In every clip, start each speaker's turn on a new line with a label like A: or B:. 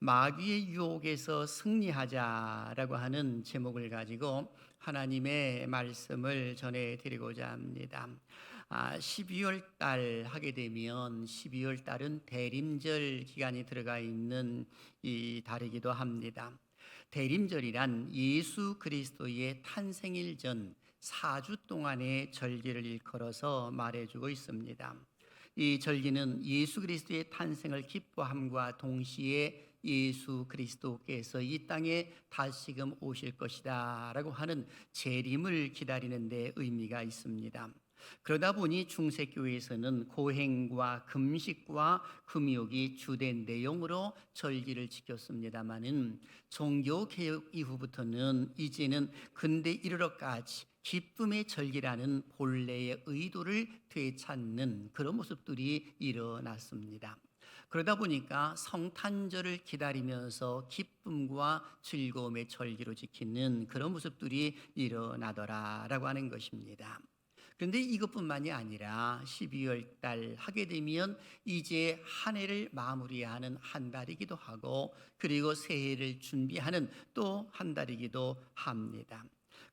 A: 마귀의 유혹에서 승리하자라고 하는 제목을 가지고 하나님의 말씀을 전해드리고자 합니다. 12월 달 하게 되면 12월 달은 대림절 기간이 들어가 있는 이 달이기도 합니다. 대림절이란 예수 그리스도의 탄생일 전 4주 동안의 절기를 일컬어서 말해주고 있습니다. 이 절기는 예수 그리스도의 탄생을 기뻐함과 동시에 예수 그리스도께서 이 땅에 다시금 오실 것이다 라고 하는 재림을 기다리는 데 의미가 있습니다. 그러다 보니 중세교회에서는 고행과 금식과 금욕이 주된 내용으로 절기를 지켰습니다마는 종교개혁 이후부터는 이제는 근대 이르러까지 기쁨의 절기라는 본래의 의도를 되찾는 그런 모습들이 일어났습니다. 그러다 보니까 성탄절을 기다리면서 기쁨과 즐거움의 절기로 지키는 그런 모습들이 일어나더라라고 하는 것입니다. 그런데 이것뿐만이 아니라 12월 달 하게 되면 이제 한 해를 마무리하는 한 달이기도 하고 그리고 새해를 준비하는 또 한 달이기도 합니다.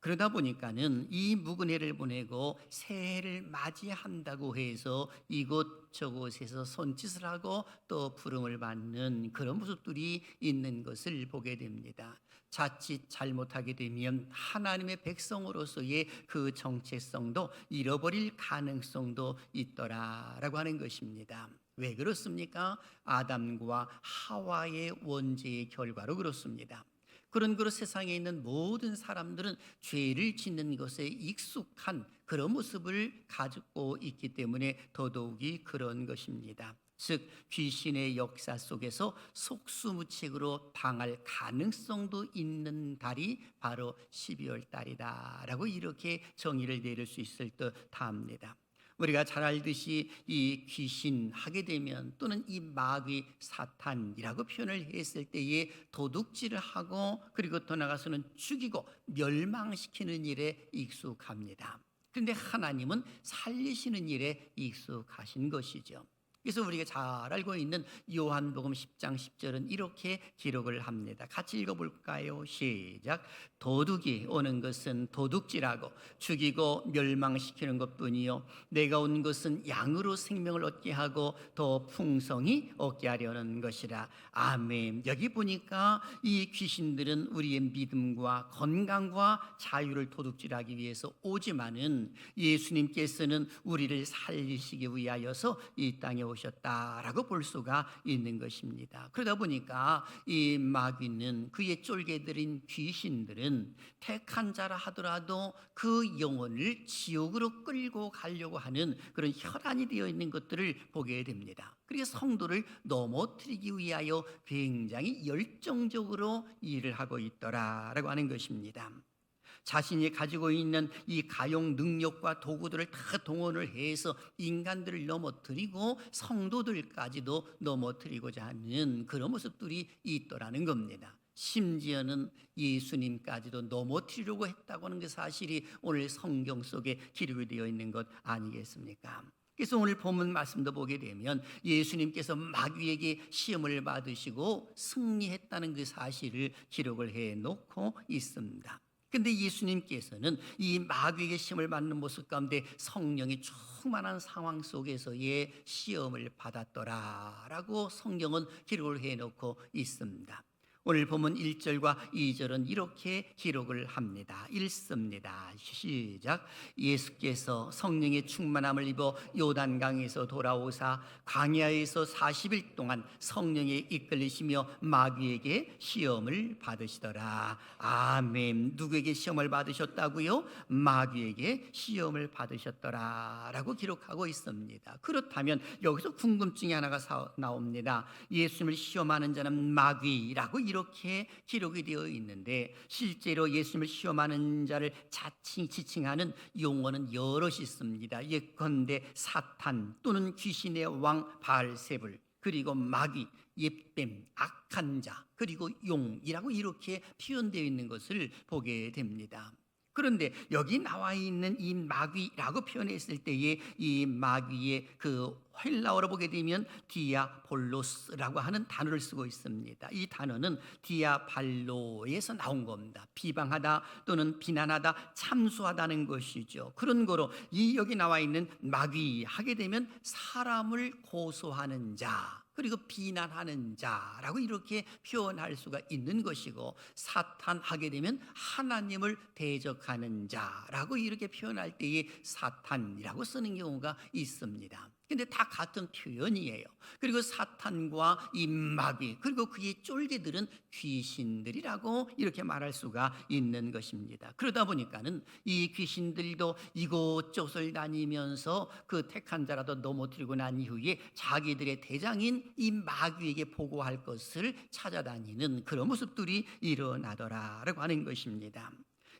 A: 그러다 보니까는 이 묵은 해를 보내고 새해를 맞이한다고 해서 이곳저곳에서 손짓을 하고 또 부름을 받는 그런 모습들이 있는 것을 보게 됩니다. 자칫 잘못하게 되면 하나님의 백성으로서의 그 정체성도 잃어버릴 가능성도 있더라라고 하는 것입니다. 왜 그렇습니까? 아담과 하와의 원죄의 결과로 그렇습니다. 그런 세상에 있는 모든 사람들은 죄를 짓는 것에 익숙한 그런 모습을 가지고 있기 때문에 더더욱이 그런 것입니다. 즉 귀신의 역사 속에서 속수무책으로 당할 가능성도 있는 달이 바로 12월 달이다라고 이렇게 정의를 내릴 수 있을 듯합니다. 우리가 잘 알듯이 이 귀신 하게 되면 또는 이 마귀 사탄이라고 표현을 했을 때에 도둑질을 하고 그리고 더 나아가서는 죽이고 멸망시키는 일에 익숙합니다. 그런데 하나님은 살리시는 일에 익숙하신 것이죠. 그래서 우리가 잘 알고 있는 요한복음 10장 10절은 이렇게 기록을 합니다. 같이 읽어볼까요? 시작. 도둑이 오는 것은 도둑질하고 죽이고 멸망시키는 것뿐이요 내가 온 것은 양으로 생명을 얻게 하고 더 풍성히 얻게 하려는 것이라. 아멘. 여기 보니까 이 귀신들은 우리의 믿음과 건강과 자유를 도둑질하기 위해서 오지만은 예수님께서는 우리를 살리시기 위하여서 이 땅에 오셨다라고 볼 수가 있는 것입니다. 그러다 보니까 이 마귀는 그의 쫄개들인 귀신들은 택한 자라 하더라도 그 영혼을 지옥으로 끌고 가려고 하는 그런 혈안이 되어 있는 것들을 보게 됩니다. 그래서 성도를 넘어뜨리기 위하여 굉장히 열정적으로 일을 하고 있더라라고 하는 것입니다. 자신이 가지고 있는 이 가용 능력과 도구들을 다 동원을 해서 인간들을 넘어뜨리고 성도들까지도 넘어뜨리고자 하는 그런 모습들이 있더라는 겁니다. 심지어는 예수님까지도 넘어뜨리려고 했다고 하는 그 사실이 오늘 성경 속에 기록이 되어 있는 것 아니겠습니까? 그래서 오늘 본문 말씀도 보게 되면 예수님께서 마귀에게 시험을 받으시고 승리했다는 그 사실을 기록을 해 놓고 있습니다. 근데 예수님께서는 이 마귀에게 시험을 받는 모습 가운데 성령이 충만한 상황 속에서의 시험을 받았더라라고 성경은 기록을 해놓고 있습니다. 오늘 보면 1절과 2절은 이렇게 기록을 합니다. 읽습니다. 시작. 예수께서 성령의 충만함을 입어 요단강에서 돌아오사 광야에서 40일 동안 성령에 이끌리시며 마귀에게 시험을 받으시더라. 아멘. 누구에게 시험을 받으셨다고요? 마귀에게 시험을 받으셨더라 라고 기록하고 있습니다. 그렇다면 여기서 궁금증이 하나가 나옵니다. 예수님을 시험하는 자는 마귀라고 이렇게 기록이 되어 있는데 실제로 예수님을 시험하는 자를 지칭하는 용어는 여럿이 있습니다. 예컨대 사탄 또는 귀신의 왕 바알세불, 그리고 마귀, 옅뱀, 악한 자, 그리고 용이라고 이렇게 표현되어 있는 것을 보게 됩니다. 그런데 여기 나와 있는 이 마귀라고 표현했을 때에 이 마귀의 그 헬라어로 보게 되면 디아볼로스라고 하는 단어를 쓰고 있습니다. 이 단어는 디아발로에서 나온 겁니다. 비방하다 또는 비난하다, 참수하다는 것이죠. 그런 거로 이 여기 나와 있는 마귀 하게 되면 사람을 고소하는 자, 그리고 비난하는 자라고 이렇게 표현할 수가 있는 것이고, 사탄 하게 되면 하나님을 대적하는 자라고 이렇게 표현할 때에 사탄이라고 쓰는 경우가 있습니다. 근데 다 같은 표현이에요. 그리고 사탄과 이 마귀, 그리고 그의 쫄개들은 귀신들이라고 이렇게 말할 수가 있는 것입니다. 그러다 보니까는 이 귀신들도 이곳저곳을 다니면서 그 택한 자라도 넘어뜨리고 난 이후에 자기들의 대장인 이 마귀에게 보고할 것을 찾아다니는 그런 모습들이 일어나더라라고 하는 것입니다.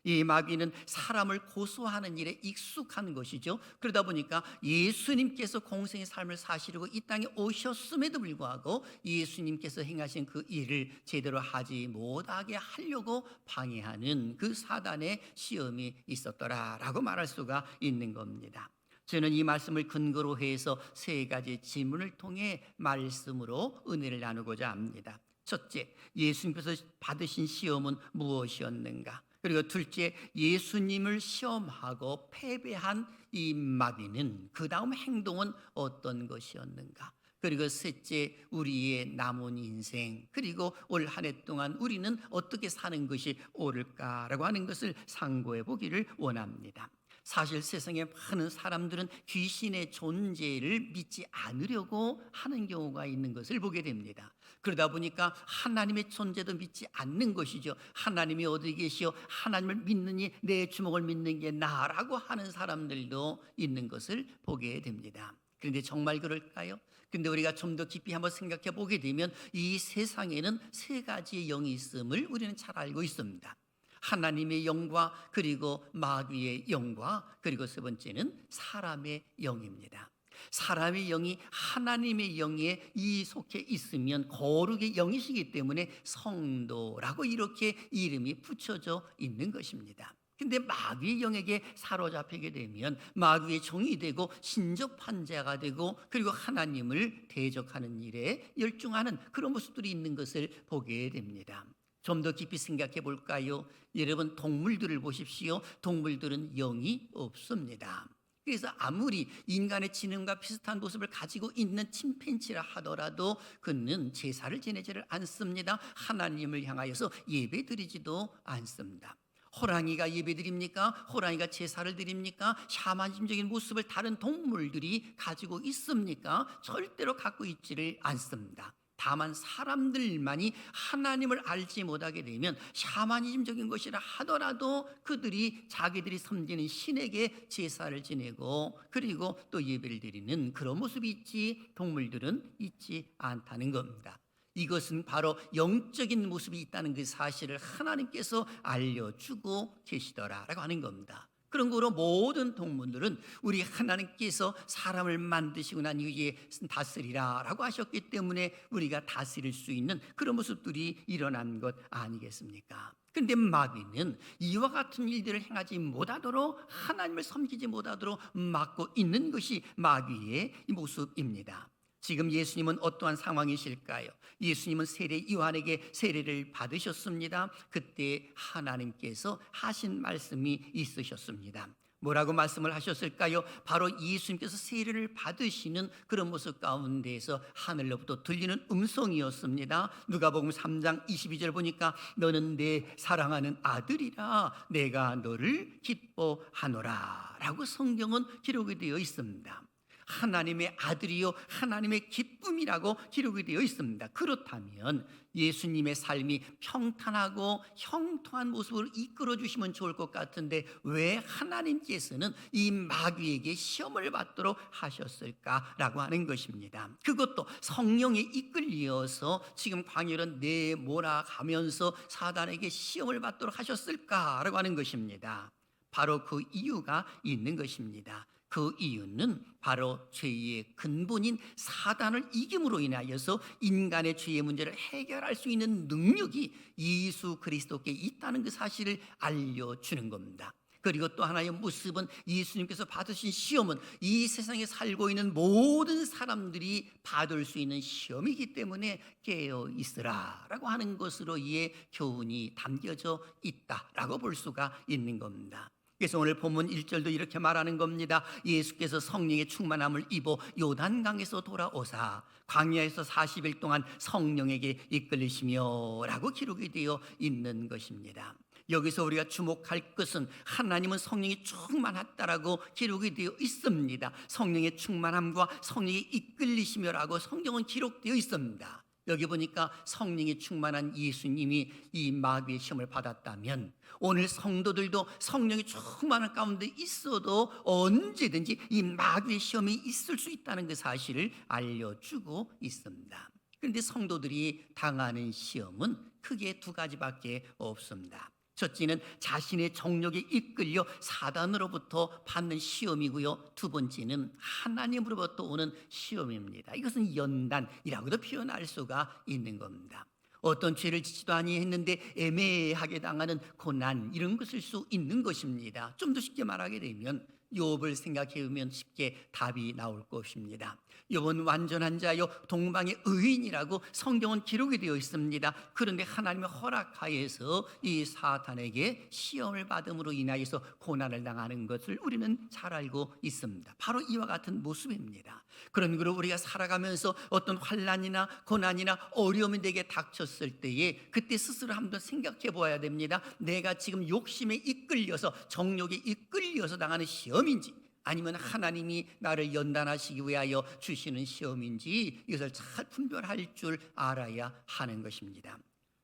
A: 이 마귀는 사람을 고소하는 일에 익숙한 것이죠. 그러다 보니까 예수님께서 공생의 삶을 사시려고 이 땅에 오셨음에도 불구하고 예수님께서 행하신 그 일을 제대로 하지 못하게 하려고 방해하는 그 사단의 시험이 있었더라라고 말할 수가 있는 겁니다. 저는 이 말씀을 근거로 해서 세 가지 질문을 통해 말씀으로 은혜를 나누고자 합니다. 첫째, 예수님께서 받으신 시험은 무엇이었는가? 그리고 둘째, 예수님을 시험하고 패배한 이 마귀는 그 다음 행동은 어떤 것이었는가? 그리고 셋째, 우리의 남은 인생, 그리고 올 한 해 동안 우리는 어떻게 사는 것이 옳을까라고 하는 것을 상고해 보기를 원합니다. 사실 세상에 많은 사람들은 귀신의 존재를 믿지 않으려고 하는 경우가 있는 것을 보게 됩니다. 그러다 보니까 하나님의 존재도 믿지 않는 것이죠. 하나님이 어디 계시오? 하나님을 믿느니 내 주먹을 믿는 게 나라고 하는 사람들도 있는 것을 보게 됩니다. 그런데 정말 그럴까요? 근데 우리가 좀 더 깊이 한번 생각해 보게 되면 이 세상에는 세 가지의 영이 있음을 우리는 잘 알고 있습니다. 하나님의 영과 그리고 마귀의 영과 그리고 세 번째는 사람의 영입니다. 사람의 영이 하나님의 영에 이 속해 있으면 거룩의 영이시기 때문에 성도라고 이렇게 이름이 붙여져 있는 것입니다. 근데 마귀의 영에게 사로잡히게 되면 마귀의 종이 되고 신접한 자가 되고 그리고 하나님을 대적하는 일에 열중하는 그런 모습들이 있는 것을 보게 됩니다. 좀 더 깊이 생각해 볼까요? 여러분, 동물들을 보십시오. 동물들은 영이 없습니다. 그래서 아무리 인간의 지능과 비슷한 모습을 가지고 있는 침팬지라 하더라도 그는 제사를 지내지를 않습니다. 하나님을 향하여서 예배드리지도 않습니다. 호랑이가 예배드립니까? 호랑이가 제사를 드립니까? 샤머니즘적인 모습을 다른 동물들이 가지고 있습니까? 절대로 갖고 있지를 않습니다. 다만 사람들만이 하나님을 알지 못하게 되면 샤머니즘적인 것이라 하더라도 그들이 자기들이 섬기는 신에게 제사를 지내고 그리고 또 예배를 드리는 그런 모습이 있지, 동물들은 있지 않다는 겁니다. 이것은 바로 영적인 모습이 있다는 그 사실을 하나님께서 알려주고 계시더라라고 하는 겁니다. 그런 거로 모든 동물들은 우리 하나님께서 사람을 만드시고 난 이후에 다스리라라고 하셨기 때문에 우리가 다스릴 수 있는 그런 모습들이 일어난 것 아니겠습니까? 그런데 마귀는 이와 같은 일들을 행하지 못하도록, 하나님을 섬기지 못하도록 막고 있는 것이 마귀의 모습입니다. 지금 예수님은 어떠한 상황이실까요? 예수님은 세례 요한에게 세례를 받으셨습니다. 그때 하나님께서 하신 말씀이 있으셨습니다. 뭐라고 말씀을 하셨을까요? 바로 예수님께서 세례를 받으시는 그런 모습 가운데에서 하늘로부터 들리는 음성이었습니다. 누가복음 3장 22절 보니까 너는 내 사랑하는 아들이라 내가 너를 기뻐하노라 라고 성경은 기록이 되어 있습니다. 하나님의 아들이요 하나님의 기쁨이라고 기록이 되어 있습니다. 그렇다면 예수님의 삶이 평탄하고 형통한 모습으로 이끌어 주시면 좋을 것 같은데 왜 하나님께서는 이 마귀에게 시험을 받도록 하셨을까라고 하는 것입니다. 그것도 성령에 이끌려서 지금 광야를 내몰아가면서 사단에게 시험을 받도록 하셨을까라고 하는 것입니다. 바로 그 이유가 있는 것입니다. 그 이유는 바로 죄의 근본인 사단을 이김으로 인하여서 인간의 죄의 문제를 해결할 수 있는 능력이 예수 그리스도께 있다는 그 사실을 알려주는 겁니다. 그리고 또 하나의 모습은 예수님께서 받으신 시험은 이 세상에 살고 있는 모든 사람들이 받을 수 있는 시험이기 때문에 깨어 있으라라고 하는 것으로 이에 교훈이 담겨져 있다라고 볼 수가 있는 겁니다. 그래서 오늘 본문 1절도 이렇게 말하는 겁니다. 예수께서 성령의 충만함을 입어 요단강에서 돌아오사 광야에서 40일 동안 성령에게 이끌리시며 라고 기록이 되어 있는 것입니다. 여기서 우리가 주목할 것은 하나님은 성령이 충만하다라고 기록이 되어 있습니다. 성령의 충만함과 성령이 이끌리시며라고 성경은 기록되어 있습니다. 여기 보니까 성령이 충만한 예수님이 이 마귀의 시험을 받았다면 오늘 성도들도 성령이 충만한 가운데 있어도 언제든지 이 마귀의 시험이 있을 수 있다는 그 사실을 알려주고 있습니다. 그런데 성도들이 당하는 시험은 크게 두 가지밖에 없습니다. 첫째는 자신의 정욕에 이끌려 사단으로부터 받는 시험이고요. 두 번째는 하나님으로부터 오는 시험입니다. 이것은 연단이라고도 표현할 수가 있는 겁니다. 어떤 죄를 짓지도 아니했는데 애매하게 당하는 고난, 이런 것일 수 있는 것입니다. 좀 더 쉽게 말하게 되면 욥을 생각해 보면 쉽게 답이 나올 것입니다. 욥은 완전한 자요 동방의 의인이라고 성경은 기록이 되어 있습니다. 그런데 하나님의 허락하에서 이 사탄에게 시험을 받음으로 인하여서 고난을 당하는 것을 우리는 잘 알고 있습니다. 바로 이와 같은 모습입니다. 그런 그로 우리가 살아가면서 어떤 환난이나 고난이나 어려움이 내게 닥쳤을 때에 그때 스스로 한번 생각해 보아야 됩니다. 내가 지금 욕심에 이끌려서 정욕에 이끌려서 당하는 시험인지 아니면 하나님이 나를 연단하시기 위하여 주시는 시험인지 이것을 잘 분별할 줄 알아야 하는 것입니다.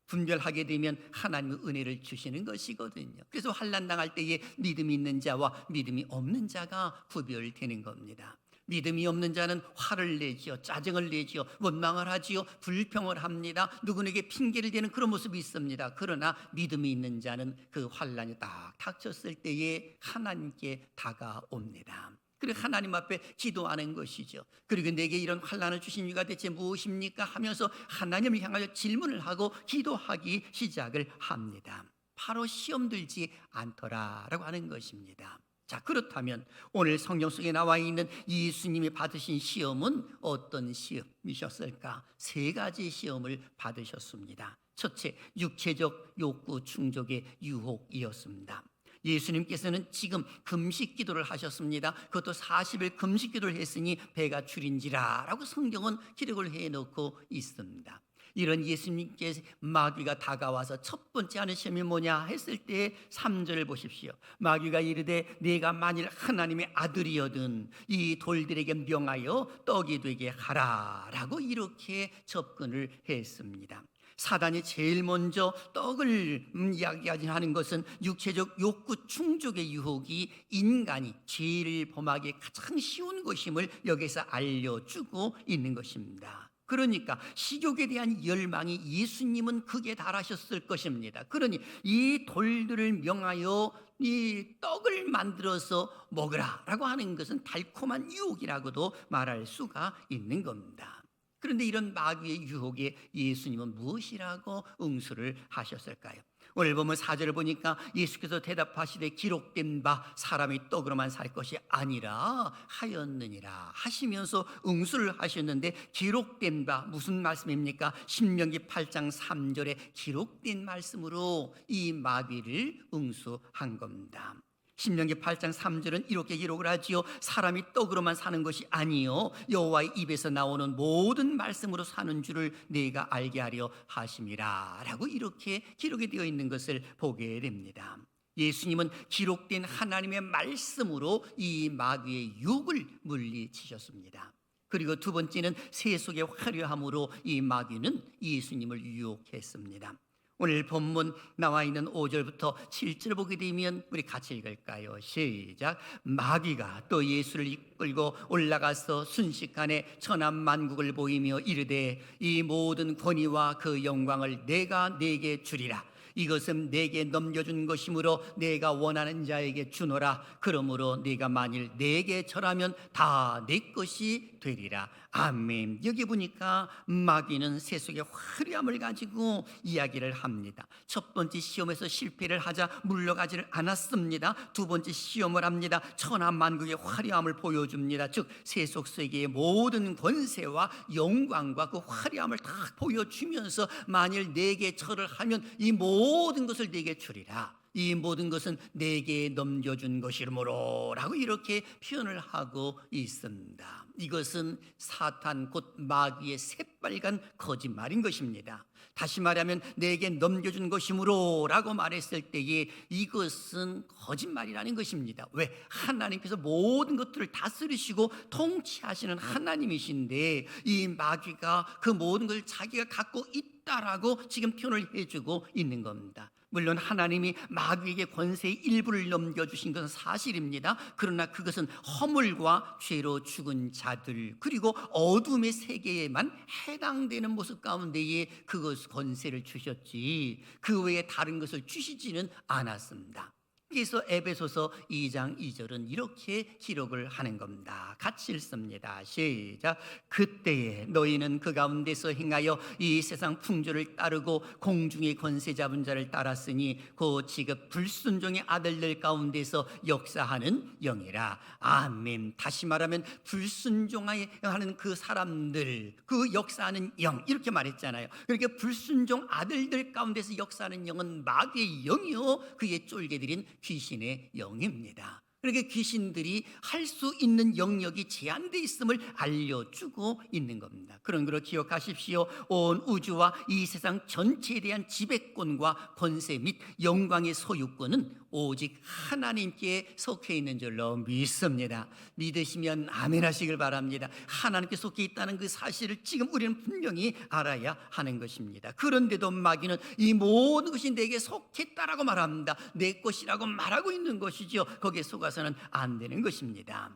A: 분별하게 되면 하나님의 은혜를 주시는 것이거든요. 그래서 환난 당할 때에 믿음이 있는 자와 믿음이 없는 자가 구별되는 겁니다. 믿음이 없는 자는 화를 내지요, 짜증을 내지요, 원망을 하지요, 불평을 합니다. 누구에게 핑계를 대는 그런 모습이 있습니다. 그러나 믿음이 있는 자는 그 환난이 딱 닥쳤을 때에 하나님께 다가옵니다. 그리고 하나님 앞에 기도하는 것이죠. 그리고 내게 이런 환난을 주신 이유가 대체 무엇입니까? 하면서 하나님을 향하여 질문을 하고 기도하기 시작을 합니다. 바로 시험 들지 않더라라고 하는 것입니다. 자, 그렇다면 오늘 성경 속에 나와 있는 예수님이 받으신 시험은 어떤 시험이셨을까? 세 가지 시험을 받으셨습니다. 첫째, 육체적 욕구 충족의 유혹이었습니다. 예수님께서는 지금 금식 기도를 하셨습니다. 그것도 40일 금식 기도를 했으니 배가 줄인지라 라고 성경은 기록을 해놓고 있습니다. 이런 예수님께 마귀가 다가와서 첫 번째 하는 시험이 뭐냐 했을 때 3절을 보십시오. 마귀가 이르되 내가 만일 하나님의 아들이여든 이 돌들에게 명하여 떡이 되게 하라 라고 이렇게 접근을 했습니다. 사단이 제일 먼저 떡을 이야기하는 것은 육체적 욕구 충족의 유혹이 인간이 죄를 범하기 가장 쉬운 것임을 여기서 알려주고 있는 것입니다. 그러니까 식욕에 대한 열망이 예수님은 극에 달하셨을 것입니다. 그러니 이 돌들을 명하여 이 떡을 만들어서 먹으라라고 하는 것은 달콤한 유혹이라고도 말할 수가 있는 겁니다. 그런데 이런 마귀의 유혹에 예수님은 무엇이라고 응수를 하셨을까요? 오늘 보면 4절을 보니까 예수께서 대답하시되 기록된 바 사람이 떡으로만 살 것이 아니라 하였느니라 하시면서 응수를 하셨는데 기록된 바 무슨 말씀입니까? 신명기 8장 3절에 기록된 말씀으로 이 마귀를 응수한 겁니다. 신명기 8장 3절은 이렇게 기록을 하지요. 사람이 떡으로만 사는 것이 아니요 여호와의 입에서 나오는 모든 말씀으로 사는 줄을 네가 알게 하려 하심이라 라고 이렇게 기록이 되어 있는 것을 보게 됩니다. 예수님은 기록된 하나님의 말씀으로 이 마귀의 유혹을 물리치셨습니다. 그리고 두 번째는 세속의 화려함으로 이 마귀는 예수님을 유혹했습니다. 오늘 본문 나와 있는 5절부터 7절 보게 되면 우리 같이 읽을까요? 시작. 마귀가 또 예수를 이끌고 올라가서 순식간에 천한 만국을 보이며 이르되 이 모든 권위와 그 영광을 내가 네게 주리라. 이것은 내게 넘겨준 것이므로 내가 원하는 자에게 주노라. 그러므로 네가 만일 내게 절하면 다 내 것이 되리라. 아멘. 여기 보니까 마귀는 세속의 화려함을 가지고 이야기를 합니다. 첫 번째 시험에서 실패를 하자 물러가지를 않았습니다. 두 번째 시험을 합니다. 천하만국의 화려함을 보여줍니다. 즉 세속 세계의 모든 권세와 영광과 그 화려함을 다 보여주면서 만일 내게 절을 하면 이 모든 것을 내게 주리라. 이 모든 것은 내게 넘겨준 것이므로 라고 이렇게 표현을 하고 있습니다. 이것은 사탄 곧 마귀의 새빨간 거짓말인 것입니다. 다시 말하면 내게 넘겨준 것이므로 라고 말했을 때에 이것은 거짓말이라는 것입니다. 왜? 하나님께서 모든 것들을 다스리시고 통치하시는 하나님이신데 이 마귀가 그 모든 걸 자기가 갖고 있다라고 지금 표현을 해주고 있는 겁니다. 물론 하나님이 마귀에게 권세의 일부를 넘겨주신 것은 사실입니다. 그러나 그것은 허물과 죄로 죽은 자들 그리고 어둠의 세계에만 해당되는 모습 가운데에 그것 권세를 주셨지 그 외에 다른 것을 주시지는 않았습니다. 그래서 에베소서 2장 2절은 이렇게 기록을 하는 겁니다. 같이 읽습니다. 시작. 그때에 너희는 그 가운데서 행하여 이 세상 풍조를 따르고 공중의 권세 잡은 자를 따랐으니 그 지극 불순종의 아들들 가운데서 역사하는 영이라. 아멘. 다시 말하면 불순종하는 그 사람들 그 역사하는 영 이렇게 말했잖아요. 그러니까 불순종 아들들 가운데서 역사하는 영은 마귀의 영이요 그의 쫄개들인 귀신의 영입니다. 그렇게 귀신들이 할 수 있는 영역이 제한되어 있음을 알려주고 있는 겁니다. 그런 걸 기억하십시오. 온 우주와 이 세상 전체에 대한 지배권과 권세 및 영광의 소유권은 오직 하나님께 속해 있는 줄로 믿습니다. 믿으시면 아멘 하시길 바랍니다. 하나님께 속해 있다는 그 사실을 지금 우리는 분명히 알아야 하는 것입니다. 그런데도 마귀는 이 모든 것이 내게 속했다라고 말합니다. 내 것이라고 말하고 있는 것이죠. 거기에 속아서는 안 되는 것입니다.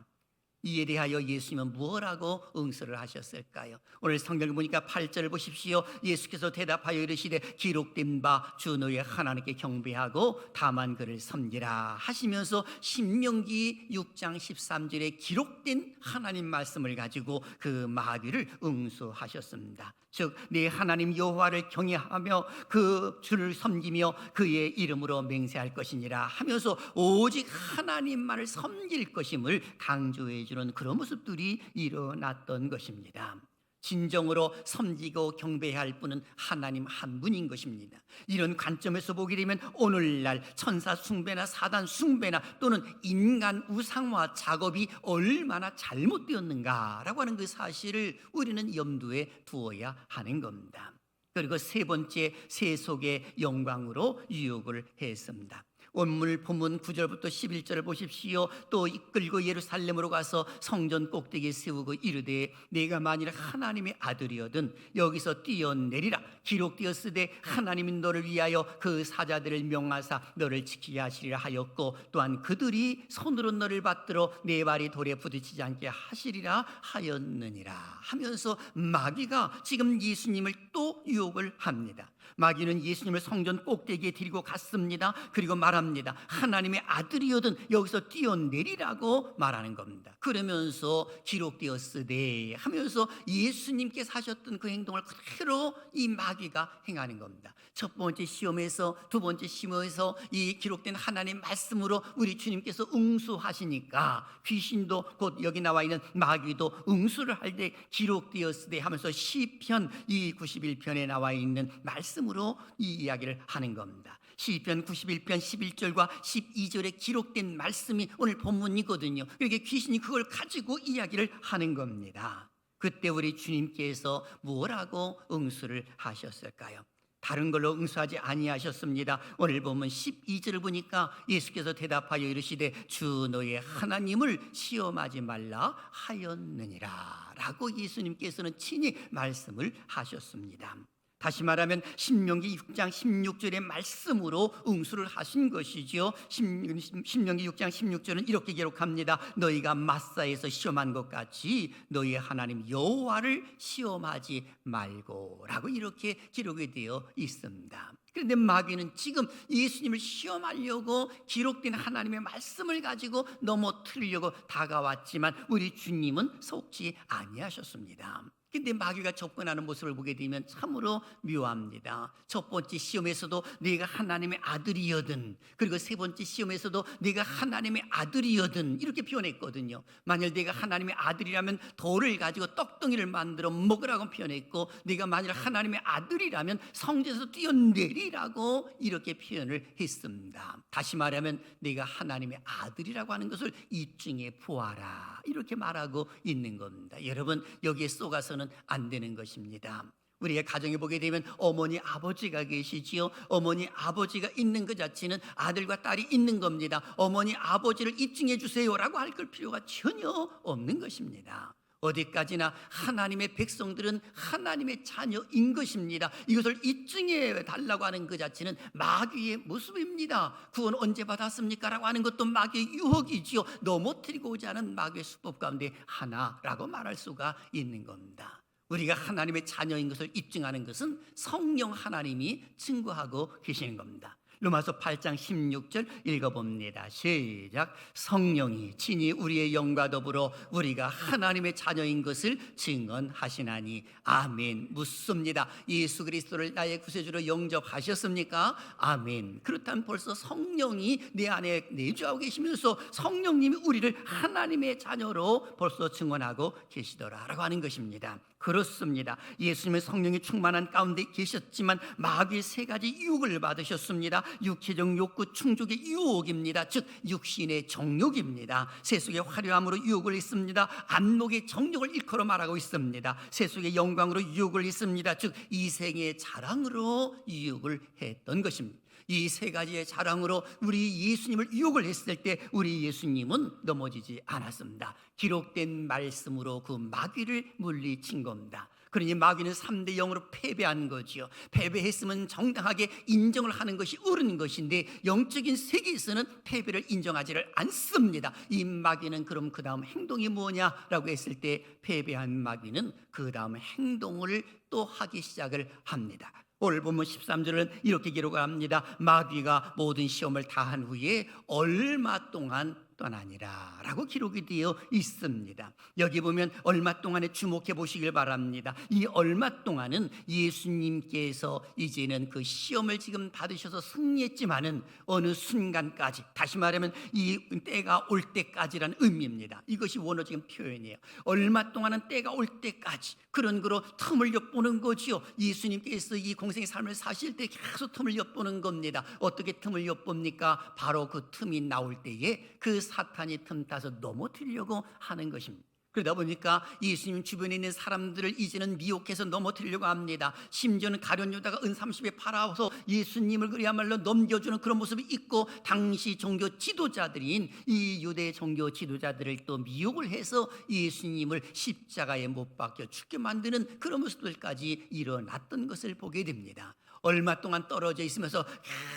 A: 이에 대하여 예수님은 무엇라고 응수를 하셨을까요? 오늘 성경을 보니까 8절을 보십시오. 예수께서 대답하여 이르시되 기록된 바 주 너의 하나님께 경배하고 다만 그를 섬기라 하시면서 신명기 6장 13절에 기록된 하나님 말씀을 가지고 그 마귀를 응수하셨습니다. 즉 네 하나님 여호와를 경외하며 그 주를 섬기며 그의 이름으로 맹세할 것이니라 하면서 오직 하나님만을 섬길 것임을 강조해 주는 그런 모습들이 일어났던 것입니다. 진정으로 섬기고 경배해야 할 분은 하나님 한 분인 것입니다. 이런 관점에서 보게 되면 오늘날 천사 숭배나 사단 숭배나 또는 인간 우상화 작업이 얼마나 잘못되었는가라고 하는 그 사실을 우리는 염두에 두어야 하는 겁니다. 그리고 세 번째 세속의 영광으로 유혹을 했습니다. 원문 본문 9절부터 11절을 보십시오. 또 이끌고 예루살렘으로 가서 성전 꼭대기에 세우고 이르되 내가 만일 하나님의 아들이거든 여기서 뛰어내리라. 기록되었으되 하나님이 너를 위하여 그 사자들을 명하사 너를 지키게 하시리라 하였고 또한 그들이 손으로 너를 받들어 네 발이 돌에 부딪히지 않게 하시리라 하였느니라 하면서 마귀가 지금 예수님을 또 유혹을 합니다. 마귀는 예수님을 성전 꼭대기에 데리고 갔습니다. 그리고 말합니다. 하나님의 아들이거든 여기서 뛰어내리라고 말하는 겁니다. 그러면서 기록되었으되 하면서 예수님께서 하셨던 그 행동을 그대로 이 마귀가 행하는 겁니다. 첫 번째 시험에서 두 번째 시험에서 이 기록된 하나님 말씀으로 우리 주님께서 응수하시니까 귀신도 곧 여기 나와 있는 마귀도 응수를 할 때 기록되었으되 하면서 시편 이 91편에 나와 있는 말씀으로 이 이야기를 하는 겁니다. 시편 91편 11절과 12절에 기록된 말씀이 오늘 본문이거든요. 그러니까 귀신이 그걸 가지고 이야기를 하는 겁니다. 그때 우리 주님께서 뭐라고 응수를 하셨을까요? 다른 걸로 응수하지 아니하셨습니다. 오늘 보면 12절을 보니까 예수께서 대답하여 이르시되 주 너의 하나님을 시험하지 말라 하였느니라 라고 예수님께서는 친히 말씀을 하셨습니다. 다시 말하면 신명기 6장 16절의 말씀으로 응수를 하신 것이지요. 신명기 6장 16절은 이렇게 기록합니다. 너희가 마사에서 시험한 것 같이 너희 하나님 여호와를 시험하지 말고 라고 이렇게 기록이 되어 있습니다. 그런데 마귀는 지금 예수님을 시험하려고 기록된 하나님의 말씀을 가지고 넘어뜨리려고 다가왔지만 우리 주님은 속지 아니하셨습니다. 근데 마귀가 접근하는 모습을 보게 되면 참으로 묘합니다. 첫 번째 시험에서도 네가 하나님의 아들이여든, 그리고 세 번째 시험에서도 네가 하나님의 아들이여든 이렇게 표현했거든요. 만일 네가 하나님의 아들이라면 돌을 가지고 떡덩이를 만들어 먹으라고 표현했고, 네가 만일 하나님의 아들이라면 성전에서 뛰어내리라고 이렇게 표현을 했습니다. 다시 말하면 네가 하나님의 아들이라고 하는 것을 입증해 보아라 이렇게 말하고 있는 겁니다. 여러분, 여기에 속아서는 안 되는 것입니다. 우리의 가정에 보게 되면 어머니 아버지가 계시지요. 어머니 아버지가 있는 그 자체는 아들과 딸이 있는 겁니다. 어머니 아버지를 입증해 주세요라고 할 필요가 전혀 없는 것입니다. 어디까지나 하나님의 백성들은 하나님의 자녀인 것입니다. 이것을 입증해 달라고 하는 그 자체는 마귀의 모습입니다. 구원 언제 받았습니까? 라고 하는 것도 마귀의 유혹이지요. 넘어뜨리고자 하는 마귀의 수법 가운데 하나라고 말할 수가 있는 겁니다. 우리가 하나님의 자녀인 것을 입증하는 것은 성령 하나님이 증거하고 계시는 겁니다. 로마서 8장 16절 읽어봅니다. 시작. 성령이 친히 우리의 영과 더불어 우리가 하나님의 자녀인 것을 증언하시나니. 아멘. 묻습니다. 예수 그리스도를 나의 구세주로 영접하셨습니까? 아멘. 그렇다면 벌써 성령이 내 안에 내주하고 계시면서 성령님이 우리를 하나님의 자녀로 벌써 증언하고 계시더라라고 하는 것입니다. 그렇습니다. 예수님의 성령이 충만한 가운데 계셨지만 마귀의 세 가지 유혹을 받으셨습니다. 육체적 욕구 충족의 유혹입니다. 즉 육신의 정욕입니다. 세속의 화려함으로 유혹을 했습니다. 안목의 정욕을 일컬어 말하고 있습니다. 세속의 영광으로 유혹을 했습니다. 즉 이생의 자랑으로 유혹을 했던 것입니다. 이 세 가지의 자랑으로 우리 예수님을 유혹을 했을 때 우리 예수님은 넘어지지 않았습니다. 기록된 말씀으로 그 마귀를 물리친 겁니다. 그러니 마귀는 3대 0으로 패배한 거지요. 패배했으면 정당하게 인정을 하는 것이 옳은 것인데 영적인 세계에서는 패배를 인정하지를 않습니다. 이 마귀는 그럼 그 다음 행동이 뭐냐라고 했을 때 패배한 마귀는 그 다음 행동을 또 하기 시작을 합니다. 오늘 본문 13절은 이렇게 기록합니다. 마귀가 모든 시험을 다한 후에 얼마 동안 떠나니라 라고 기록이 되어 있습니다. 여기 보면 얼마 동안에 주목해 보시길 바랍니다. 이 얼마 동안은 예수님께서 이제는 그 시험을 지금 받으셔서 승리했지만은 어느 순간까지, 다시 말하면 이 때가 올 때까지라는 의미입니다. 이것이 원어적인 표현이에요. 얼마 동안은 때가 올 때까지, 그런 거로 틈을 엿보는 거지요. 예수님께서 이 공생의 삶을 사실 때 계속 틈을 엿보는 겁니다. 어떻게 틈을 엿봅니까? 바로 그 틈이 나올 때에 그 사탄이 틈 타서 넘어뜨리려고 하는 것입니다. 그러다 보니까 예수님 주변에 있는 사람들을 이제는 미혹해서 넘어뜨리려고 합니다. 심지어는 가룟 유다가 은 30에 팔아서 예수님을 그야말로 넘겨주는 그런 모습이 있고, 당시 종교 지도자들인 이 유대 종교 지도자들을 또 미혹을 해서 예수님을 십자가에 못 박혀 죽게 만드는 그런 모습들까지 일어났던 것을 보게 됩니다. 얼마 동안 떨어져 있으면서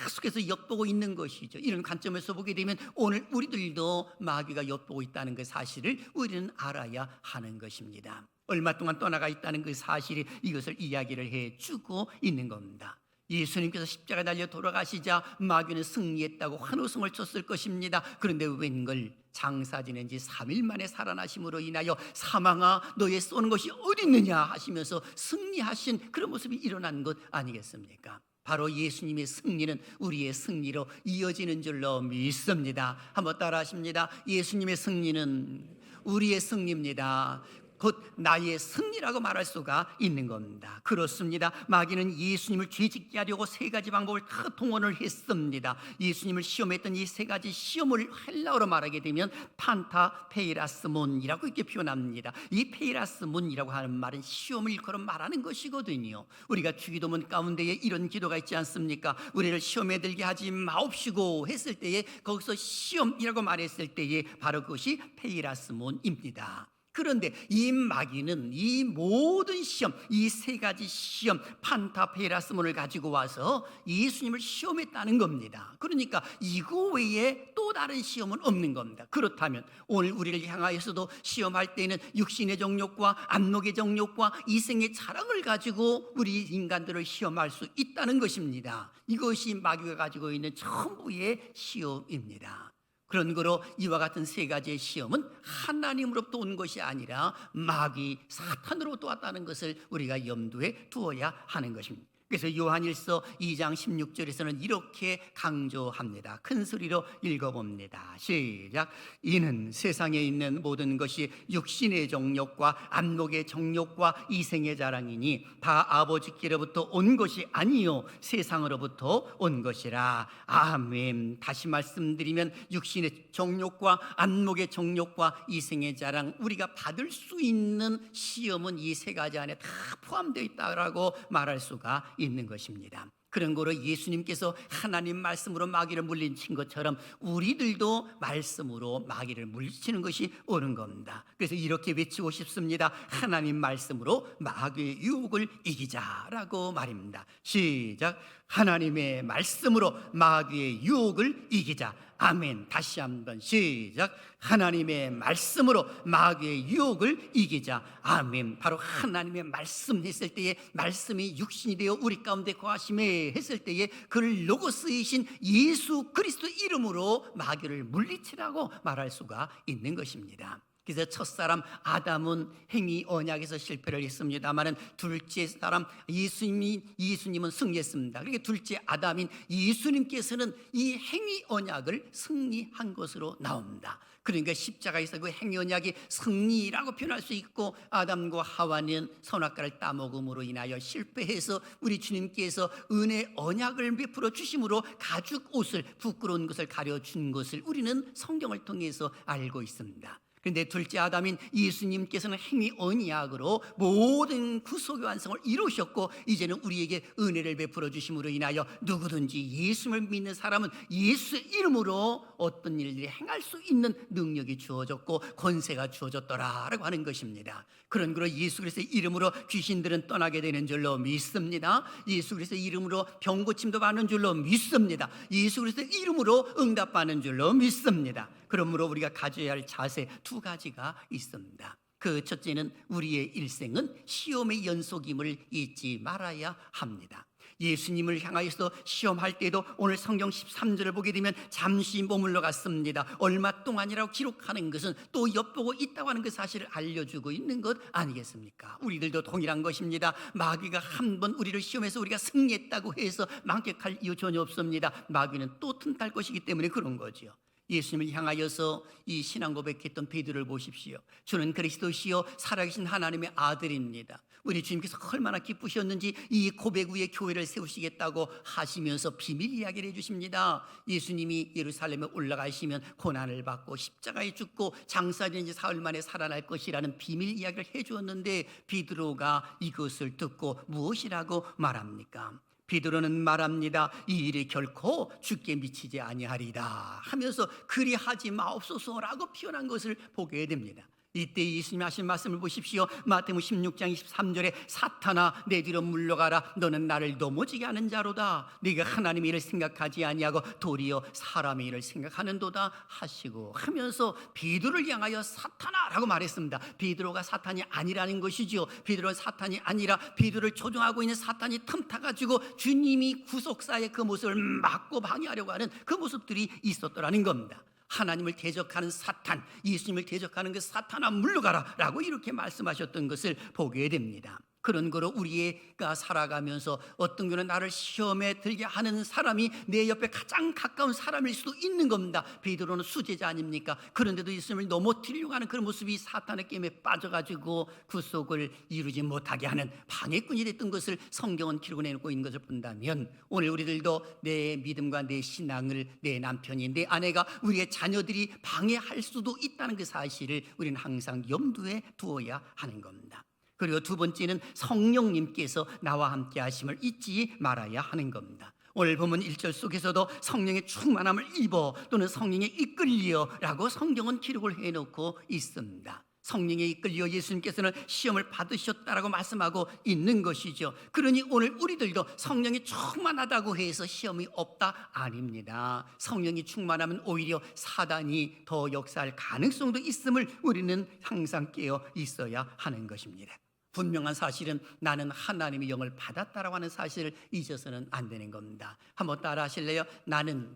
A: 계속해서 엿보고 있는 것이죠. 이런 관점에서 보게 되면 오늘 우리들도 마귀가 엿보고 있다는 그 사실을 우리는 알아야 하는 것입니다. 얼마 동안 떠나가 있다는 그 사실이 이것을 이야기를 해주고 있는 겁니다. 예수님께서 십자가 달려 돌아가시자 마귀는 승리했다고 환호성을 쳤을 것입니다. 그런데 웬걸 장사 지낸 지 3일 만에 살아나심으로 인하여 사망아 너의 쏘는 것이 어디 있느냐 하시면서 승리하신 그런 모습이 일어난 것 아니겠습니까? 바로 예수님의 승리는 우리의 승리로 이어지는 줄로 믿습니다. 한번 따라 하십니다. 예수님의 승리는 우리의 승리입니다. 곧 나의 승리라고 말할 수가 있는 겁니다. 그렇습니다. 마귀는 예수님을 죄짓게 하려고 세 가지 방법을 다 동원을 했습니다. 예수님을 시험했던 이 세 가지 시험을 헬라어로 말하게 되면 판타 페이라스몬이라고 이렇게 표현합니다. 이 페이라스몬이라고 하는 말은 시험을 일컬어 말하는 것이거든요. 우리가 주기도문 가운데에 이런 기도가 있지 않습니까? 우리를 시험에 들게 하지 마옵시고 했을 때에 거기서 시험이라고 말했을 때에 바로 그것이 페이라스몬입니다. 그런데 이 마귀는 이 모든 시험, 이 세 가지 시험, 판타페라스몬을 가지고 와서 예수님을 시험했다는 겁니다. 그러니까 이거 외에 또 다른 시험은 없는 겁니다. 그렇다면 오늘 우리를 향하여서도 시험할 때는 육신의 정욕과 안목의 정욕과 이생의 자랑을 가지고 우리 인간들을 시험할 수 있다는 것입니다. 이것이 마귀가 가지고 있는 전부의 시험입니다. 그런 거로 이와 같은 세 가지의 시험은 하나님으로부터 온 것이 아니라 마귀 사탄으로부터 왔다는 것을 우리가 염두에 두어야 하는 것입니다. 그래서 요한일서 2장 16절에서는 이렇게 강조합니다. 큰 소리로 읽어봅니다. 시작. 이는 세상에 있는 모든 것이 육신의 정욕과 안목의 정욕과 이생의 자랑이니 다 아버지께로부터 온 것이 아니요 세상으로부터 온 것이라. 아멘. 다시 말씀드리면 육신의 정욕과 안목의 정욕과 이생의 자랑, 우리가 받을 수 있는 시험은 이 세 가지 안에 다 포함되어 있다라고 말할 수가 있는 것입니다. 그런 거로 예수님께서 하나님 말씀으로 마귀를 물리친 것처럼 우리들도 말씀으로 마귀를 물리치는 것이 옳은 겁니다. 그래서 이렇게 외치고 싶습니다. 하나님 말씀으로 마귀의 유혹을 이기자라고 말입니다. 시작. 하나님의 말씀으로 마귀의 유혹을 이기자. 아멘. 다시 한번 시작. 하나님의 말씀으로 마귀의 유혹을 이기자. 아멘. 바로 하나님의 말씀 했을 때에, 말씀이 육신이 되어 우리 가운데 거하심에 했을 때에 그 로고스이신 예수 그리스도 이름으로 마귀를 물리치라고 말할 수가 있는 것입니다. 그래서 첫사람 아담은 행위 언약에서 실패를 했습니다마는 둘째 사람 예수님은 승리했습니다. 그러니까 둘째 아담인 예수님께서는 이 행위 언약을 승리한 것으로 나옵니다. 그러니까 십자가에서 그 행위 언약이 승리라고 표현할 수 있고, 아담과 하와는 선악과를 따먹음으로 인하여 실패해서 우리 주님께서 은혜 언약을 베풀어 주심으로 가죽 옷을, 부끄러운 것을 가려준 것을 우리는 성경을 통해서 알고 있습니다. 그런데 둘째 아담인 예수님께서는 행위 언약으로 모든 구속의 완성을 이루셨고, 이제는 우리에게 은혜를 베풀어 주심으로 인하여 누구든지 예수를 믿는 사람은 예수의 이름으로 어떤 일들이 행할 수 있는 능력이 주어졌고 권세가 주어졌더라라고 하는 것입니다. 그런 거로 예수 그리스도의 이름으로 귀신들은 떠나게 되는 줄로 믿습니다. 예수 그리스도의 이름으로 병 고침도 받는 줄로 믿습니다. 예수 그리스도의 이름으로 응답받는 줄로 믿습니다. 그러므로 우리가 가져야 할 자세 두 가지가 있습니다. 그 첫째는 우리의 일생은 시험의 연속임을 잊지 말아야 합니다. 예수님을 향하여서 시험할 때도 오늘 성경 13절을 보게 되면 잠시 머물러 갔습니다. 얼마 동안이라고 기록하는 것은 또 엿보고 있다고 하는 그 사실을 알려주고 있는 것 아니겠습니까? 우리들도 동일한 것입니다. 마귀가 한 번 우리를 시험해서 우리가 승리했다고 해서 만격할 이유 전혀 없습니다. 마귀는 또 틈탈 것이기 때문에 그런 거죠. 예수님을 향하여서 이 신앙 고백했던 베드로를 보십시오. 주는 그리스도시요 살아계신 하나님의 아들입니다. 우리 주님께서 얼마나 기쁘셨는지 이 고백 위에 교회를 세우시겠다고 하시면서 비밀 이야기를 해주십니다. 예수님이 예루살렘에 올라가시면 고난을 받고 십자가에 죽고 장사된 지 사흘 만에 살아날 것이라는 비밀 이야기를 해주었는데, 베드로가 이것을 듣고 무엇이라고 말합니까? 베드로는 말합니다. 이 일이 결코 주께 미치지 아니하리다 하면서 그리하지 마옵소서라고 표현한 것을 보게 됩니다. 이때 예수님이 하신 말씀을 보십시오. 마태복음 16장 23절에 사탄아 내 뒤로 물러가라. 너는 나를 넘어지게 하는 자로다. 네가 하나님의 일을 생각하지 아니하고 도리어 사람의 일을 생각하는도다 하시고 하면서 베드로를 향하여 사탄아라고 말했습니다. 베드로가 사탄이 아니라는 것이죠. 베드로는 사탄이 아니라 베드로를 조종하고 있는 사탄이 틈타가지고 주님이 구속사의 그 모습을 막고 방해하려고 하는 그 모습들이 있었더라는 겁니다. 하나님을 대적하는 사탄, 예수님을 대적하는 그 사탄아 물러가라 라고 이렇게 말씀하셨던 것을 보게 됩니다. 그런 거로 우리가 살아가면서 어떤 경우는 나를 시험에 들게 하는 사람이 내 옆에 가장 가까운 사람일 수도 있는 겁니다. 베드로는 수제자 아닙니까? 그런데도 예수님을 넘어뜨리려고 하는 그런 모습이 사탄의 게임에 빠져가지고 구속을 이루지 못하게 하는 방해꾼이 됐던 것을 성경은 기록해놓고 있는 것을 본다면, 오늘 우리들도 내 믿음과 내 신앙을 내 남편이, 내 아내가, 우리의 자녀들이 방해할 수도 있다는 그 사실을 우리는 항상 염두에 두어야 하는 겁니다. 그리고 두 번째는 성령님께서 나와 함께 하심을 잊지 말아야 하는 겁니다. 오늘 보면 1절 속에서도 성령의 충만함을 입어 또는 성령에 이끌리어 라고 성경은 기록을 해놓고 있습니다. 성령에 이끌려 예수님께서는 시험을 받으셨다라고 말씀하고 있는 것이죠. 그러니 오늘 우리들도 성령이 충만하다고 해서 시험이 없다? 아닙니다. 성령이 충만하면 오히려 사단이 더 역사할 가능성도 있음을 우리는 항상 깨어 있어야 하는 것입니다. 분명한 사실은 나는 하나님의 영을 받았다라고 하는 사실을 잊어서는 안 되는 겁니다. 한번 따라 하실래요? 나는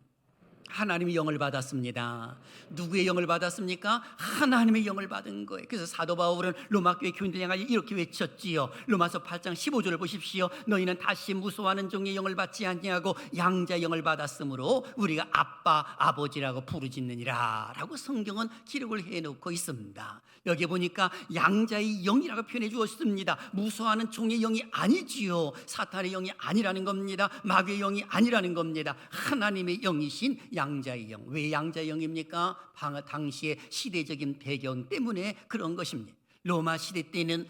A: 하나님의 영을 받았습니다. 누구의 영을 받았습니까? 하나님의 영을 받은 거예요. 그래서 사도 바울은 로마교회 교인들 향하여 이렇게 외쳤지요. 로마서 8장 15절을 보십시오. 너희는 다시 무서워하는 종의 영을 받지 아니하고 양자의 영을 받았으므로 우리가 아빠 아버지라고 부르짖느니라 라고 성경은 기록을 해놓고 있습니다. 여기 보니까 양자의 영이라고 표현해 주었습니다. 무서워하는 종의 영이 아니지요. 사탄의 영이 아니라는 겁니다. 마귀의 영이 아니라는 겁니다. 하나님의 영이신 양자의 영. 왜 양자의 영입니까? 당시의 시대적인 배경 때문에 그런 것입니다. 로마 시대 때는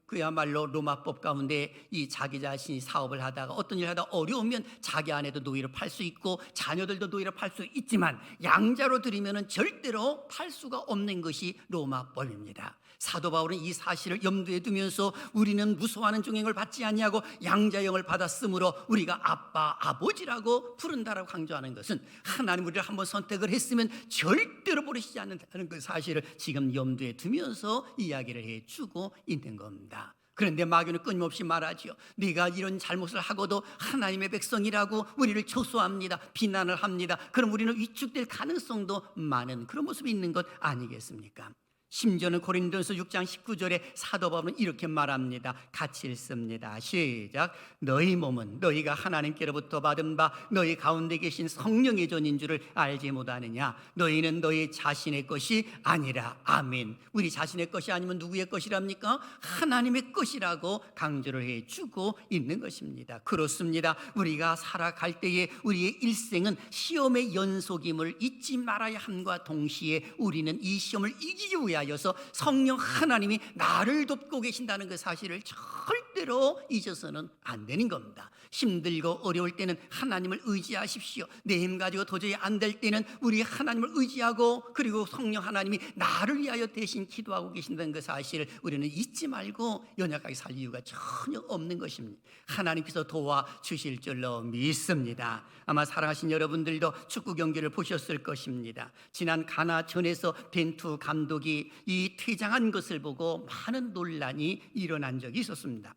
A: 그야말로 로마법 가운데 이 자기 자신이 사업을 하다가 어떤 일을 하다가 어려우면 자기 아내도 노예로 팔 수 있고 자녀들도 노예로 팔 수 있지만 양자로 들이면은 절대로 팔 수가 없는 것이 로마법입니다. 사도 바울은 이 사실을 염두에 두면서 우리는 무서워하는 종행을 받지 아니하고 양자영을 받았으므로 우리가 아빠 아버지라고 부른다라고 강조하는 것은 하나님 우리를 한번 선택을 했으면 절대로 버리시지 않는다는 그 사실을 지금 염두에 두면서 이야기를 해주고 있는 겁니다. 그런데 마귀는 끊임없이 말하지요. 네가 이런 잘못을 하고도 하나님의 백성이라고 우리를 초소합니다. 비난을 합니다. 그럼 우리는 위축될 가능성도 많은 그런 모습이 있는 것 아니겠습니까? 심지어는 고린도전서 6장 19절에 사도 바울은 이렇게 말합니다. 같이 읽습니다. 시작. 너희 몸은 너희가 하나님께로부터 받은 바 너희 가운데 계신 성령의 전인 줄을 알지 못하느냐. 너희는 너희 자신의 것이 아니라. 아멘. 우리 자신의 것이 아니면 누구의 것이랍니까? 하나님의 것이라고 강조를 해주고 있는 것입니다. 그렇습니다. 우리가 살아갈 때에 우리의 일생은 시험의 연속임을 잊지 말아야 함과 동시에 우리는 이 시험을 이기기 위하여 성령 하나님이 나를 돕고 계신다는 그 사실을 절대로 잊어서는 안 되는 겁니다. 힘들고 어려울 때는 하나님을 의지하십시오. 내 힘 가지고 도저히 안 될 때는 우리 하나님을 의지하고 그리고 성령 하나님이 나를 위하여 대신 기도하고 계신다는 그 사실을 우리는 잊지 말고 연약하게 살 이유가 전혀 없는 것입니다. 하나님께서 도와주실 줄로 믿습니다. 아마 사랑하신 여러분들도 축구 경기를 보셨을 것입니다. 지난 가나전에서 벤투 감독이 이 퇴장한 것을 보고 많은 논란이 일어난 적이 있었습니다.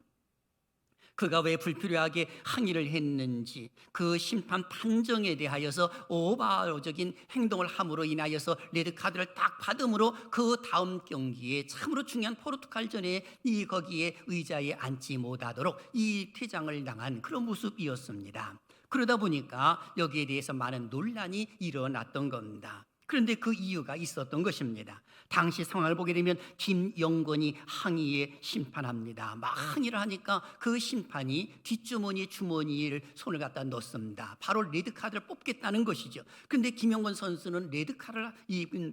A: 그가 왜 불필요하게 항의를 했는지, 그 심판 판정에 대하여서 오바적인 행동을 함으로 인하여서 레드카드를 딱 받음으로 그 다음 경기에 참으로 중요한 포르투갈전에 거기에 의자에 앉지 못하도록 이 퇴장을 당한 그런 모습이었습니다. 그러다 보니까 여기에 대해서 많은 논란이 일어났던 겁니다. 그런데 그 이유가 있었던 것입니다. 당시 상황을 보게 되면 김영권이 항의에 심판합니다. 막 항의를 하니까 그 심판이 뒷주머니에 주머니를 손을 갖다 넣습니다. 바로 레드카드를 뽑겠다는 것이죠. 그런데 김영권 선수는 레드카드를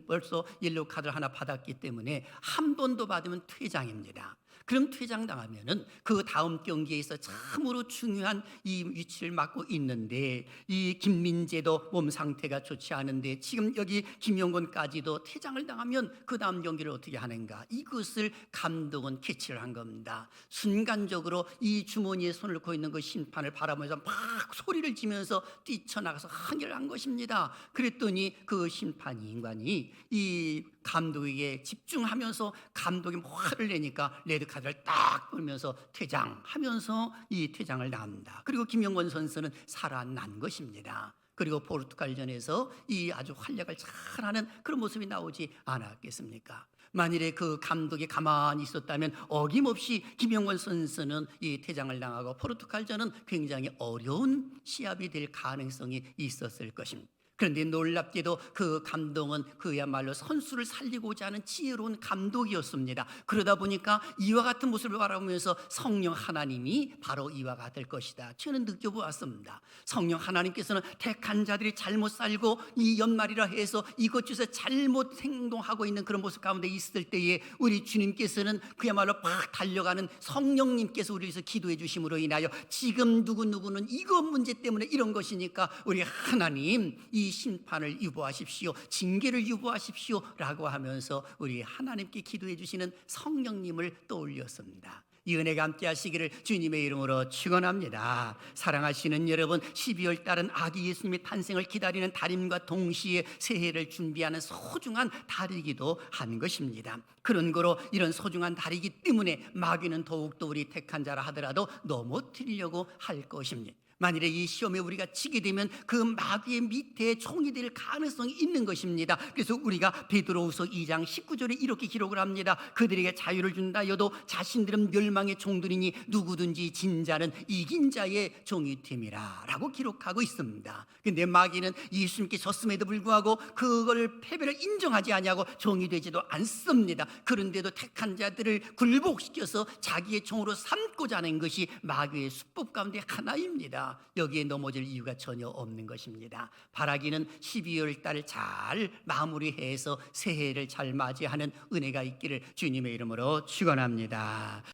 A: 벌써 옐로우 카드를 하나 받았기 때문에 한 번 더 받으면 퇴장입니다. 그럼 퇴장당하면은 그 다음 경기에서 참으로 중요한 이 위치를 맡고 있는데 이 김민재도 몸 상태가 좋지 않은데 지금 여기 김영권까지도 퇴장을 당하면 그 다음 경기를 어떻게 하는가, 이것을 감독은 캐치를 한 겁니다. 순간적으로 이 주머니에 손을 넣고 있는 그 심판을 바라보면서 막 소리를 지면서 뛰쳐나가서 항의를 한 것입니다. 그랬더니 그 심판인관이 이 감독에게 집중하면서 감독이 화를 내니까 레드카드를 딱 끌면서 퇴장하면서 이 퇴장을 당합니다. 그리고 김영권 선수는 살아난 것입니다. 그리고 포르투갈전에서 이 아주 활약을 잘하는 그런 모습이 나오지 않았겠습니까? 만일에 그 감독이 가만히 있었다면 어김없이 김영권 선수는 이 퇴장을 당하고 포르투갈전은 굉장히 어려운 시합이 될 가능성이 있었을 것입니다. 그런데 놀랍게도 그 감독은 그야말로 선수를 살리고자 하는 지혜로운 감독이었습니다. 그러다 보니까 이와 같은 모습을 바라보면서 성령 하나님이 바로 이와 같을 것이다, 저는 느껴보았습니다. 성령 하나님께서는 택한 자들이 잘못 살고 이 연말이라 해서 이것저것 잘못 행동하고 있는 그런 모습 가운데 있을 때에 우리 주님께서는 그야말로 막 달려가는 성령님께서 우리 위해서 기도해 주심으로 인하여 지금 누구누구는 이거 문제 때문에 이런 것이니까 우리 하나님 이 이 심판을 유보하십시오, 징계를 유보하십시오라고 하면서 우리 하나님께 기도해 주시는 성령님을 떠올렸습니다. 이 은혜가 함께 하시기를 주님의 이름으로 축원합니다. 사랑하시는 여러분, 12월 달은 아기 예수님의 탄생을 기다리는 달임과 동시에 새해를 준비하는 소중한 달이기도 한 것입니다. 그런 거로 이런 소중한 달이기 때문에 마귀는 더욱더 우리 택한 자라 하더라도 넘어뜨리려고 할 것입니다. 만일에 이 시험에 우리가 지게 되면 그 마귀의 밑에 종이 될 가능성이 있는 것입니다. 그래서 우리가 베드로후서 2장 19절에 이렇게 기록을 합니다. 그들에게 자유를 준다 하여도 자신들은 멸망의 종들이니 누구든지 진 자는 이긴 자의 종이 됨이라 라고 기록하고 있습니다. 근데 마귀는 예수님께 졌음에도 불구하고 그걸 패배를 인정하지 아니하고 종이 되지도 않습니다. 그런데도 택한 자들을 굴복시켜서 자기의 종으로 삼고자 하는 것이 마귀의 수법 가운데 하나입니다. 여기에 넘어질 이유가 전혀 없는 것입니다. 바라기는 12월 달 잘 마무리해서 새해를 잘 맞이하는 은혜가 있기를 주님의 이름으로 축원합니다.